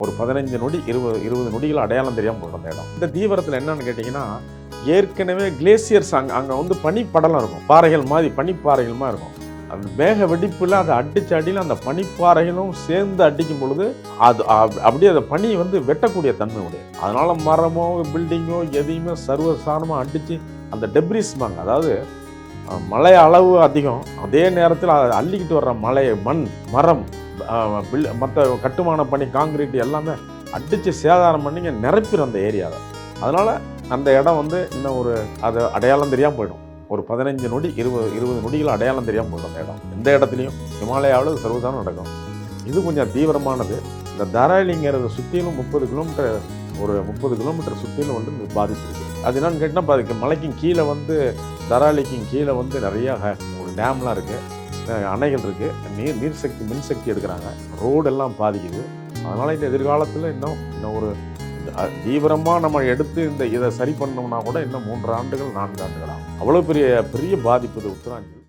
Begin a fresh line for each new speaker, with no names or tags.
ஒரு 15 நொடி 20 நொடிகள் அடையாளம் தெரியாமல் போகிற அந்த இடம். இந்த தீவிரத்தில் என்னன்னு கேட்டிங்கன்னா, ஏற்கனவே கிளேசியர்ஸ் அங்கே வந்து பனிப்படலம் இருக்கும். பாறைகள் மாதிரி பனிப்பாறைகள் மாதிரி இருக்கும். அந்த மேக வெடிப்பில் அதை அடித்த அடியில் அந்த பனிப்பாறைகளும் சேர்ந்து அடிக்கும் பொழுது அது அப்படியே அந்த பனி வந்து வெட்டக்கூடிய தன்மை உடையது. அதனால் மரமோ பில்டிங்கோ எதையுமே சர்வசாதாரணமாக அடித்து அந்த டெப்ரிஸ்மாங்க, அதாவது மழை அளவு அதிகம், அதே நேரத்தில் அள்ளிக்கிட்டு வர்ற மழை, மண், மரம், மற்ற கட்டுமான பணி, காங்கிரீட் எல்லாமே அடித்து சேதாரம் பண்ணிங்க நிரப்பிடும் அந்த ஏரியாவை. அதனால் அந்த இடம் வந்து இன்னும் அது அடையாளம் தெரியாமல் போயிடும். ஒரு 15 நொடி 20 நொடிகள் அடையாளம் தெரியாமல் போயிடும் அந்த இடம். எந்த இடத்துலையும் ஹிமாலயாவில் சர்வசாதாரணம் நடக்கும். இது கொஞ்சம் தீவிரமானது. இந்த தராலிங்கிறத சுற்றிலும் 30 கிலோமீட்டர் சுற்றிலும் வந்து இந்த பாதிப்பு இருக்குது. அது என்னன்னு கேட்டால் அதுக்கு மலைக்கும் கீழே வந்து தராலிக்கும் கீழே வந்து நிறையா ஒரு டேம்லாம் இருக்குது, அணைகள் இருக்குது, மின்சக்தி எடுக்கிறாங்க, ரோடெல்லாம் பாதிக்குது. அதனால் இந்த எதிர்காலத்தில் இன்னும் ஒரு தீவிரமாக நம்ம எடுத்து இதை சரி பண்ணோம்னா கூட இன்னும் 3 ஆண்டுகள் 4 ஆண்டுகள் ஆகும். அவ்வளோ பெரிய பாதிப்பு இது உத்தராஞ்சல்.